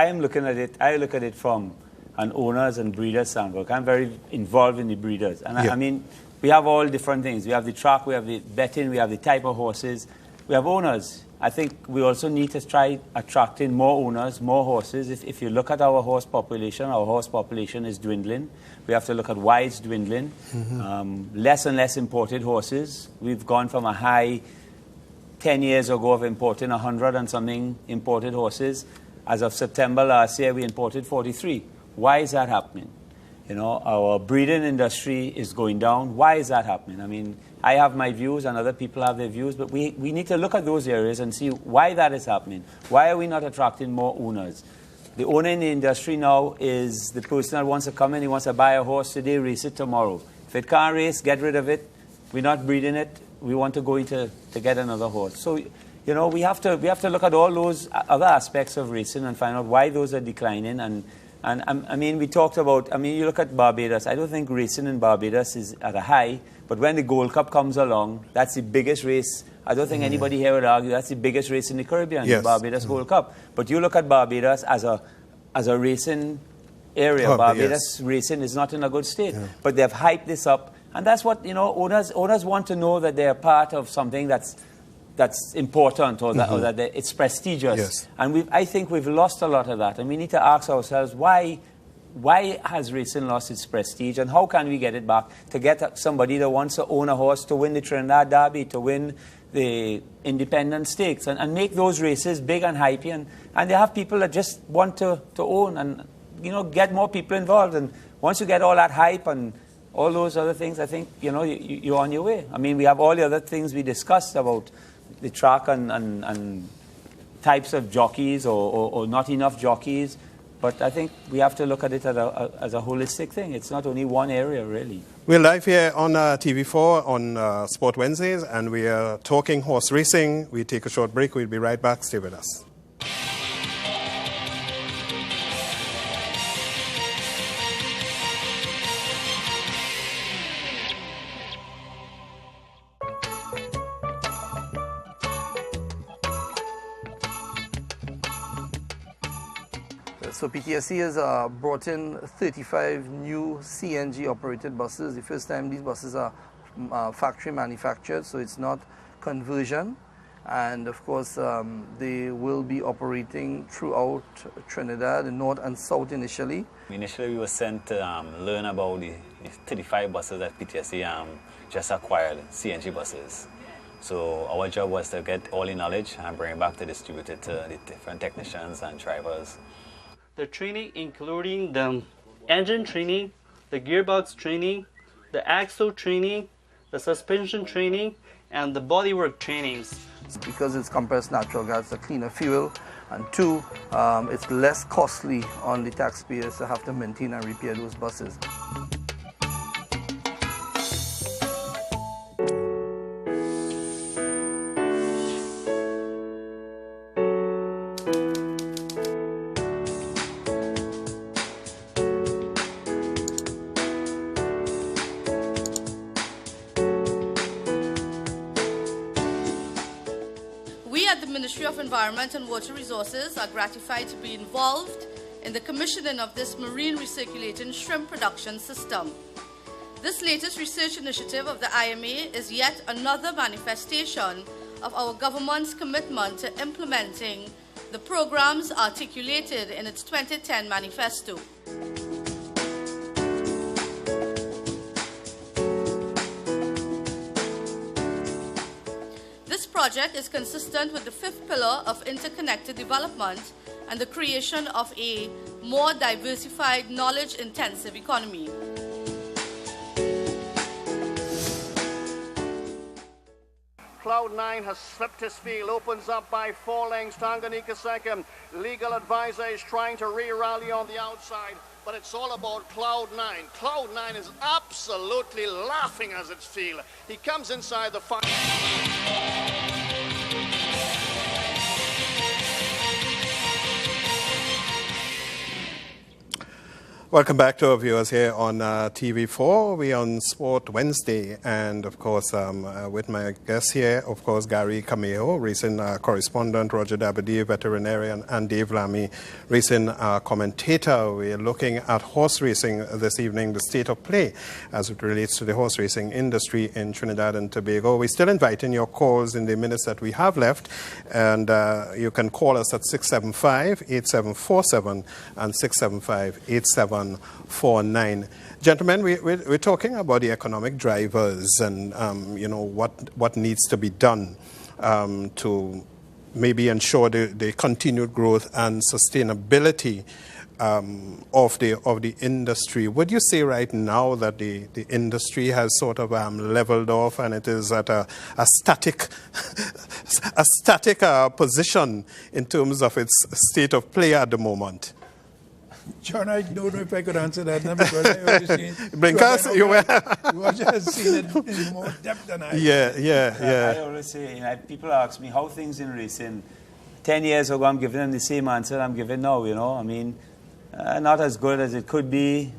am looking at it. I look at it from an owners and breeders standpoint. I'm very involved in the breeders, and I mean, we have all different things. We have the track, we have the betting, we have the type of horses, we have owners. I think we also need to try attracting more owners, more horses. If you look at our horse population is dwindling. We have to look at why it's dwindling. Less and less imported horses. We've gone from a high 10 years ago of importing 100 and something imported horses. As of September last year, we imported 43. Why is that happening? Our breeding industry is going down. Why is that happening? I mean, I have my views and other people have their views, but we need to look at those areas and see why that is happening. Why are we not attracting more owners? The owner in the industry now is the person that wants to come in, he wants to buy a horse today, race it tomorrow. If it can't race, get rid of it. We're not breeding it. We want to go into to get another horse. So, we have to look at all those other aspects of racing and find out why those are declining. And I mean, we talked about, you look at Barbados. I don't think racing in Barbados is at a high, but when the Gold Cup comes along, that's the biggest race. I don't think anybody here would argue that's the biggest race in the Caribbean, the Barbados Gold Cup. But you look at Barbados as a racing area. Barbados racing is not in a good state, but they've hyped this up. And that's what, owners want to know that they're part of something that's important or that it's prestigious. Yes. And I think we've lost a lot of that. And we need to ask ourselves, why has racing lost its prestige? And how can we get it back? To get somebody that wants to own a horse to win the Trinidad Derby, to win the Independent Stakes, and make those races big and hypey. And they have people that just want to own and, get more people involved. And once you get all that hype and all those other things, I think, you're on your way. I mean, we have all the other things we discussed about the track and types of jockeys or not enough jockeys. But I think we have to look at it as a holistic thing. It's not only one area, really. We're live here on TV4 on Sport Wednesdays, and we are talking horse racing. We take a short break. We'll be right back. Stay with us. So PTSC has brought in 35 new CNG-operated buses. The first time these buses are factory manufactured, so it's not conversion. And of course, they will be operating throughout Trinidad, the north and south initially. Initially, we were sent to learn about the 35 buses that PTSC just acquired, CNG buses. So our job was to get all the knowledge and bring it back to distribute it to the different technicians and drivers. The training including the engine training, the gearbox training, the axle training, the suspension training, and the bodywork trainings. Because it's compressed natural gas, a cleaner fuel, And two, it's less costly on the taxpayers to have to maintain and repair those buses. Environment and Water Resources are gratified to be involved in the commissioning of this marine recirculating shrimp production system. This latest research initiative of the IMA is yet another manifestation of our government's commitment to implementing the programs articulated in its 2010 manifesto. This project is consistent with the fifth pillar of interconnected development and the creation of a more diversified, knowledge-intensive economy. Cloud9 has slipped his field, opens up by 4 lengths. Tanganyika second. Legal advisor is trying to re-rally on the outside, but it's all about Cloud9. Cloud9 is absolutely laughing as its field. He comes inside the fire. Welcome back to our viewers here on TV4. We're on Sport Wednesday, and of course, with my guests here, of course, Gary Cameo, racing correspondent, Roger Dabadie, veterinarian, and Dave Lamy, racing commentator. We're looking at horse racing this evening, the state of play as it relates to the horse racing industry in Trinidad and Tobago. We're still inviting your calls in the minutes that we have left, and you can call us at 675-8747 and 675-8749. Gentlemen, we're talking about the economic drivers and what needs to be done to maybe ensure the continued growth and sustainability of the industry. Would you say right now that the industry has sort of leveled off and it is at a static position in terms of its state of play at the moment? John, I don't know if I could answer that now because I already seen Roger has seen it in more depth than I. I always say, people ask me how things in racing. 10 years ago, I'm giving them the same answer I'm giving now. I mean, not as good as it could be.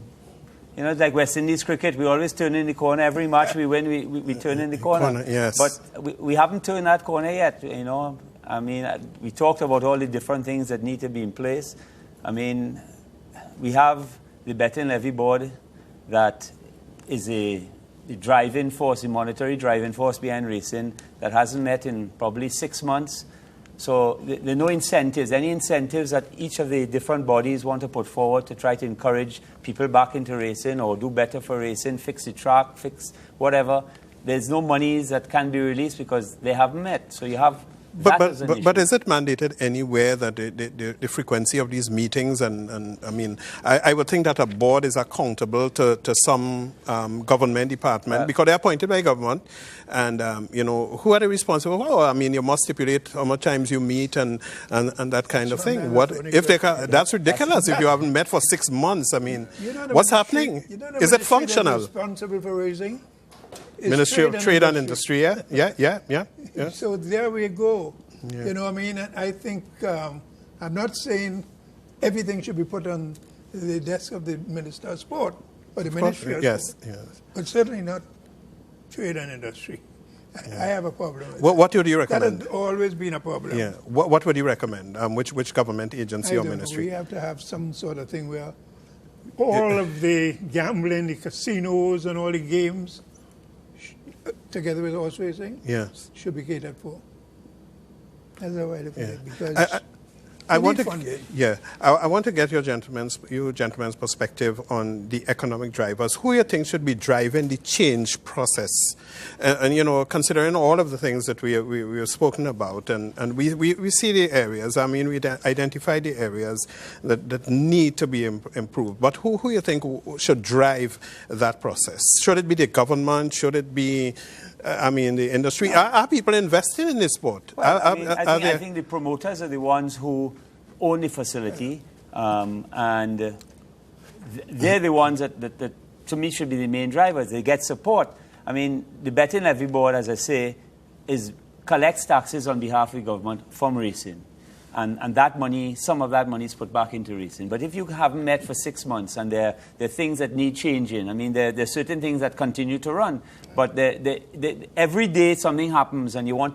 Like West Indies cricket, we always turn in the corner. Every match we win, we turn in the corner. Yes. But we haven't turned that corner yet. I mean, we talked about all the different things that need to be in place. I mean, we have the betting levy board that is the driving force, the monetary driving force behind racing that hasn't met in probably 6 months. So there are no incentives, any incentives that each of the different bodies want to put forward to try to encourage people back into racing or do better for racing, fix the track, fix whatever. There's no monies that can be released because they haven't met. So you have But is it mandated anywhere that the frequency of these meetings and I mean, I would think that a board is accountable to some government department because they're appointed by government, and who are they responsible? Well, I mean, you must stipulate how much times you meet and that kind of thing. What if that's ridiculous if you haven't met for 6 months? I mean, what's happening? Is it functional? Responsible for raising. Ministry of Trade and Industry, yeah. So there we go. Yeah. I mean, I think I'm not saying everything should be put on the desk of the Minister of Sport or the Ministry of Sport. Yes. But certainly not Trade and Industry. I have a problem with that. What would you recommend? That has always been a problem. Yeah. What would you recommend? Which government agency or ministry? We have to have some sort of thing where all of the gambling, the casinos and all the games together with horse racing, should be catered for. That's how I look at it. Because I want to get your gentlemen's perspective on the economic drivers. Who you think should be driving the change process? And considering all of the things that we have spoken about, and we see the areas. I mean, we identify the areas that need to be improved. But who you think should drive that process? Should it be the government? Should it be the industry? Are people investing in this sport? Well, I think the promoters are the ones who own the facility, and they're the ones that, to me, should be the main drivers. They get support. I mean, the Betting Levy Board, as I say, collects taxes on behalf of the government from racing. And that money, some of that money is put back into racing. But if you haven't met for 6 months and there are things that need changing, I mean, there are certain things that continue to run. But every day something happens and you want,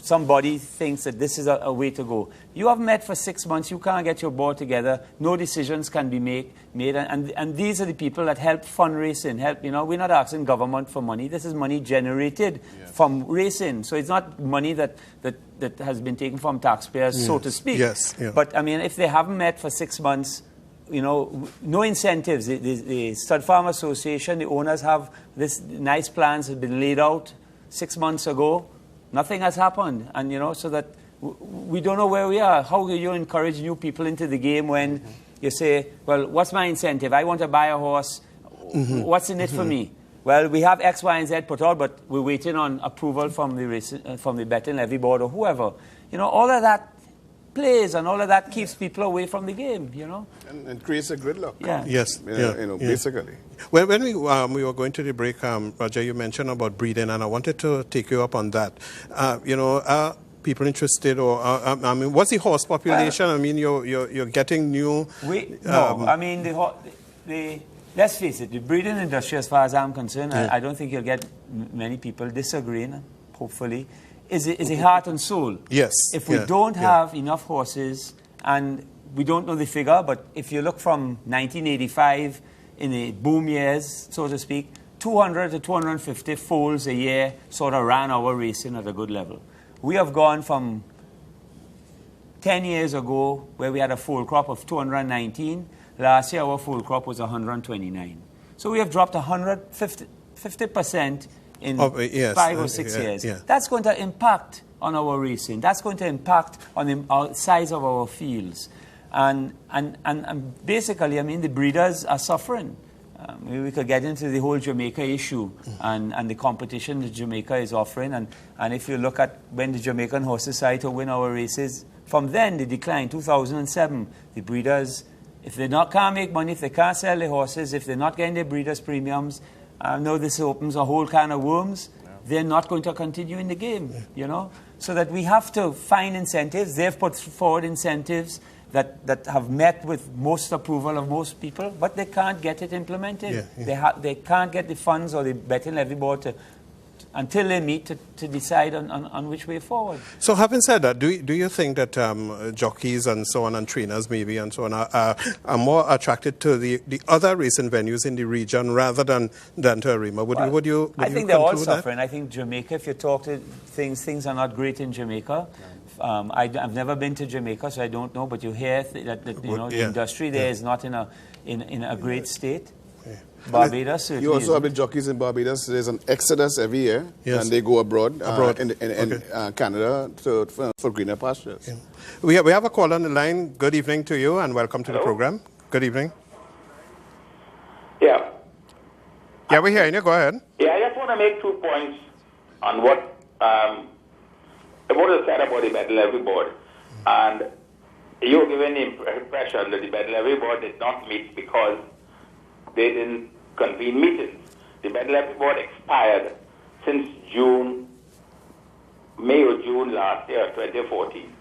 somebody thinks that this is a way to go. You haven't met for 6 months, you can't get your board together, no decisions can be made. And these are the people that help fundraising. We're not asking government for money. This is money generated from racing. So it's not money that has been taken from taxpayers, so to speak. Yes. Yeah. But, I mean, if they haven't met for 6 months, no incentives. The Stud Farm Association, the owners have this nice plans have been laid out 6 months ago. Nothing has happened. And, so that we don't know where we are. How do you encourage new people into the game when you say, well, what's my incentive? I want to buy a horse. What's in it for me? Well, we have X, Y, and Z put out, but we're waiting on approval from the Betting Levy Board or whoever. All of that plays and all of that keeps people away from the game, And creates a gridlock. Yeah. Yes. Basically. Well, when we were going to the break, Roger, you mentioned about breeding, and I wanted to take you up on that. Are people interested, or what's the horse population? Well, you're getting new. Let's face it, the breeding industry, as far as I'm concerned, I don't think you'll get many people disagreeing, hopefully, is a heart and soul. Yes. If we don't have enough horses, and we don't know the figure, but if you look from 1985, in the boom years, so to speak, 200 to 250 foals a year sort of ran our racing at a good level. We have gone from 10 years ago, where we had a foal crop of 219. Last year, our full crop was 129. So we have dropped 50% in 5 or 6 years. Yeah. That's going to impact on our racing. That's going to impact on the size of our fields. And basically, the breeders are suffering. We could get into the whole Jamaica issue and the competition that Jamaica is offering. And if you look at when the Jamaican horses started to win our races, from then they declined. 2007, the breeders, if they can't make money, if they can't sell the horses, if they're not getting their breeders' premiums, I know this opens a whole can of worms. They're not going to continue in the game, So that we have to find incentives. They've put forward incentives that have met with most approval of most people, but they can't get it implemented. They can't get the funds or the Betting Levy Board until they meet to decide on which way forward. So having said that, do you think that jockeys and so on, and trainers maybe and so on, are more attracted to the other racing venues in the region rather than to Arima? Would you I think they're all suffering. I think Jamaica, if you talk to things are not great in Jamaica. I've never been to Jamaica, so I don't know, but you hear that the industry there is not in a great state. Barbados, certainly. You also have the jockeys in Barbados. There's an exodus every year, and they go abroad. In Canada for greener pastures. Yeah. We have a call on the line. Good evening to you, and welcome to the program. Good evening. Yeah. Yeah, we're hearing you. Go ahead. Yeah, I just want to make 2 points on what is said about the Betting Levy Board. And you're given the impression that the Betting Levy Board did not meet because they didn't convene meetings. The Betting Levy Board expired since May or June last year, 2014.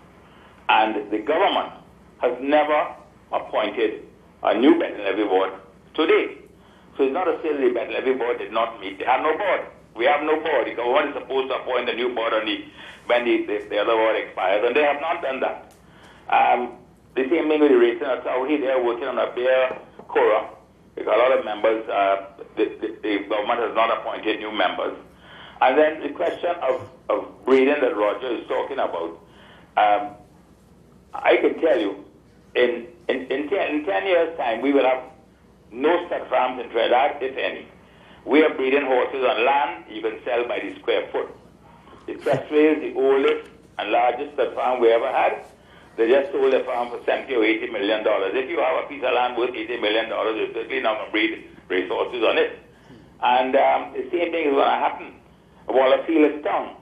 And the government has never appointed a new Betting Levy Board to date. So it's not a say the Betting Levy Board did not meet. They have no board. We have no board. The government is supposed to appoint a new board when the other board expires, and they have not done that. The same thing with the racing at Saudi. They are working on a bear quora. Because a lot of members, the government has not appointed new members. And then the question of breeding that Roger is talking about, I can tell you, in 10 years' time, we will have no stud farms in Trinidad, if any. We are breeding horses on land you can sell by the square foot. The Crestway is the oldest and largest stud farm we ever had. They just sold a farm for $70 or $80 million. If you have a piece of land worth $80 million, you're certainly not going to breed racehorses on it. And the same thing is going to happen. Wallafield is town.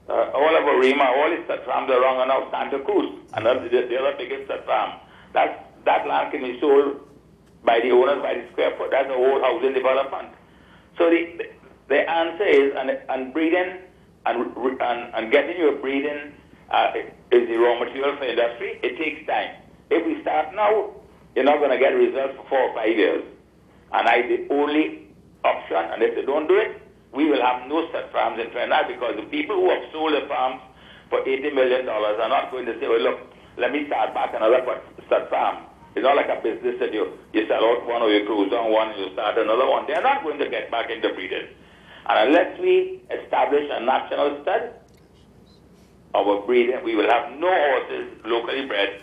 All of Arima, all its stud farms are around now Santa Cruz, and the other biggest stud farm. That land can be sold by the owners by the square foot. That's a whole housing development. So the answer is, and breeding and getting your breeding is the raw material for industry. It takes time. If we start now, you're not going to get results for 4 or 5 years. And the only option, and if they don't do it, we will have no stud farms in Trinidad, because the people who have sold the farms for $80 million are not going to say, well, look, let me start back another stud farm. It's not like a business that you sell out one or you close down one and you start another one. They're not going to get back into breeding. And unless we establish a national stud, our breeding, we will have no horses locally bred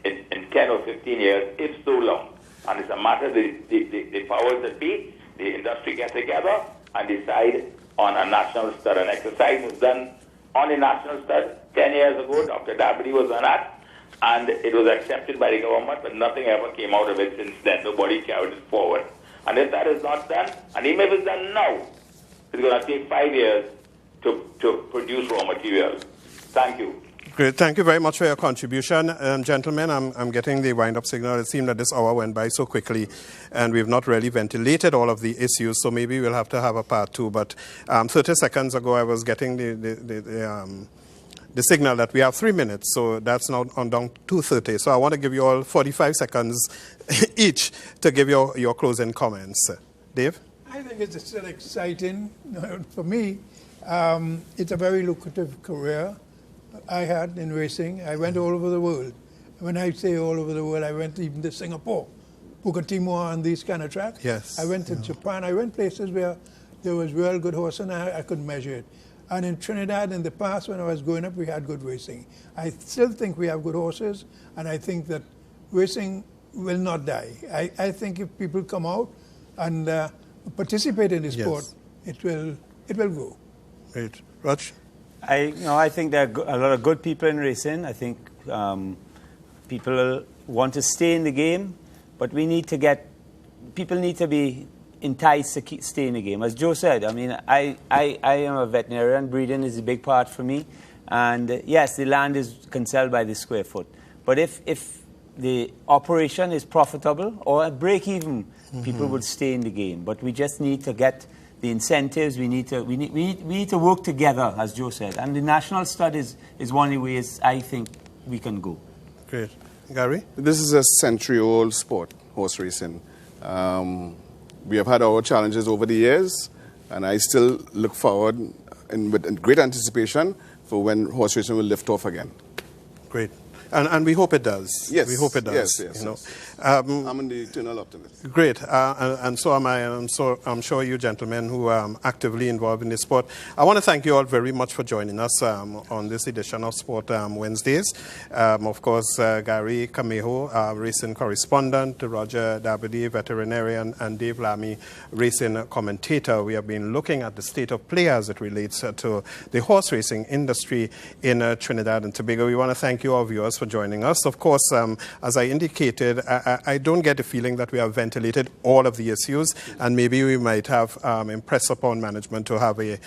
in 10 or 15 years, if so long. And it's a matter the powers that be, the industry get together and decide on a national stud. An exercise was done on a national stud 10 years ago. Dr. Dabney was on that. And it was accepted by the government, but nothing ever came out of it since then. Nobody carried it forward. And if that is not done, and even if it's done now, it's going to take 5 years to produce raw materials. Thank you. Great. Thank you very much for your contribution. Gentlemen, I'm getting the wind-up signal. It seemed that this hour went by so quickly, and we've not really ventilated all of the issues, so maybe we'll have to have a part 2. But 30 seconds ago, I was getting the signal that we have 3 minutes, so that's now on down to 2:30. So I want to give you all 45 seconds each to give your closing comments. Dave? I think it's still exciting. For me, it's a very lucrative career I had in racing. I went all over the world. When I say all over the world, I went even to Singapore, Bukit Timor, and these kind of tracks. Yes. I went to Japan. I went places where there was real good horse, and I couldn't measure it. And in Trinidad, in the past, when I was growing up, we had good racing. I still think we have good horses, and I think that racing will not die. I think if people come out and participate in the sport, it will grow. Great. Raj? I think there are a lot of good people in racing. I think people want to stay in the game, but people need to be enticed to stay in the game. As Joe said, I mean, I am a veterinarian. Breeding is a big part for me. And yes, the land can sell by the square foot. But if the operation is profitable or at break even, people will stay in the game. But we just need to get the incentives. We need to work together, as Joe said. And the national stud is one of the ways I think we can go. Great. Gary? This is a century-old sport, horse racing. We have had our challenges over the years, and I still look forward with great anticipation for when horse racing will lift off again. Great. And we hope it does. Yes. We hope it does. Yes. I'm an eternal optimist. Great. And so am I. And I'm sure you gentlemen who are actively involved in this sport. I want to thank you all very much for joining us on this edition of Sport Wednesdays. Of course, Gary Camejo, racing correspondent, Roger Dabney, veterinarian, and Dave Lamy, racing commentator. We have been looking at the state of play as it relates to the horse racing industry in Trinidad and Tobago. We want to thank you all viewers for joining us. Of course, as I indicated, I don't get the feeling that we have ventilated all of the issues, and maybe we might have impressed upon management to have a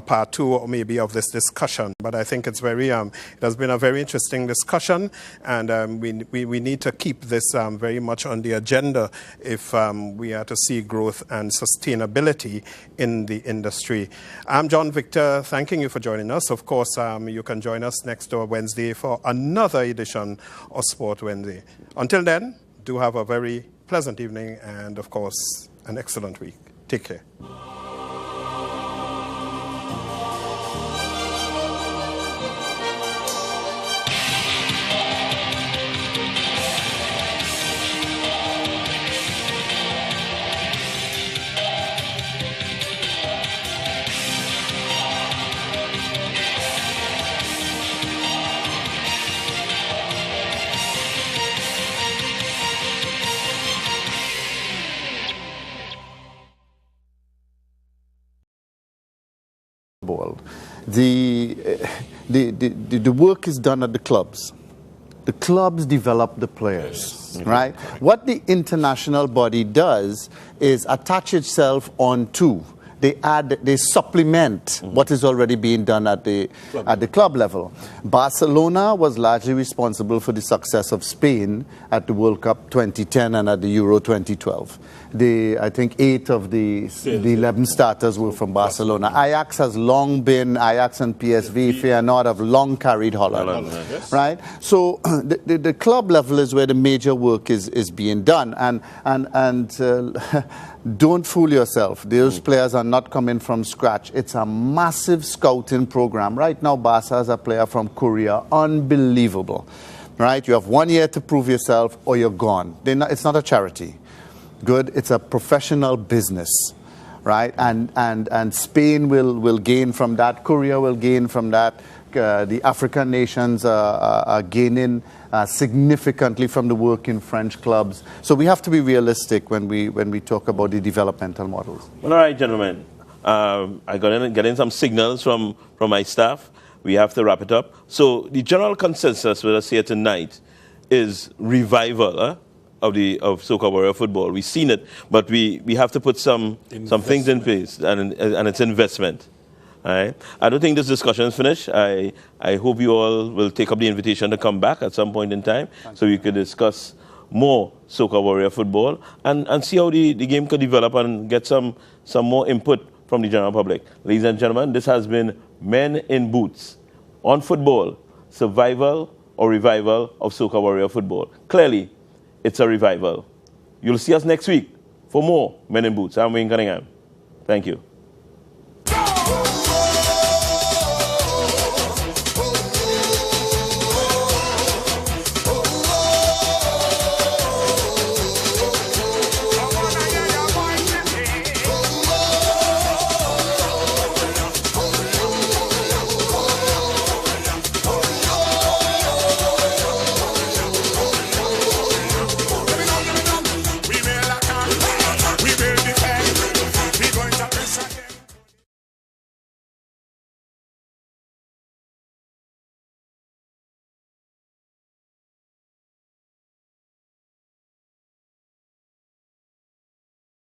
part 2 or maybe of this discussion. But I think it's it has been a very interesting discussion, and we need to keep this very much on the agenda if we are to see growth and sustainability in the industry. I'm John Victor, thanking you for joining us. Of course, you can join us next Wednesday for another edition of Sport Wednesday. Until then, do have a very pleasant evening and, of course, an excellent week. Take care. The work is done at the clubs. The clubs develop the players, right? What the international body does is attach itself onto they supplement what is already being done at the club level. Barcelona was largely responsible for the success of Spain at the World Cup 2010 and at the Euro 2012. I think 8 of the 11 starters were from Barcelona. Ajax has long been, Ajax and PSV, Feyenoord have long carried Holland. Right? So the club level is where the major work is being done. And don't fool yourself. Those players are not coming from scratch. It's a massive scouting program. Right now, Barca has a player from Korea. Unbelievable. Right? You have 1 year to prove yourself or you're gone. It's not a charity. Good. It's a professional business. Right? And Spain will gain from that. Korea will gain from that. The African nations are gaining significantly from the work in French clubs. So we have to be realistic when we talk about the developmental models. Well, all right, gentlemen. I got in some signals from my staff. We have to wrap it up. So the general consensus with us here tonight is revival of Soca Warrior football. We've seen it, but we have to put some things in place, and it's investment. All right. I don't think this discussion is finished. I hope you all will take up the invitation to come back at some point in time so we could discuss more Soca Warrior football and see how the game could develop and get some more input from the general public. Ladies and gentlemen, this has been Men in Boots on football, survival or revival of Soca Warrior football. Clearly, it's a revival. You'll see us next week for more Men in Boots. I'm Wayne Cunningham. Thank you.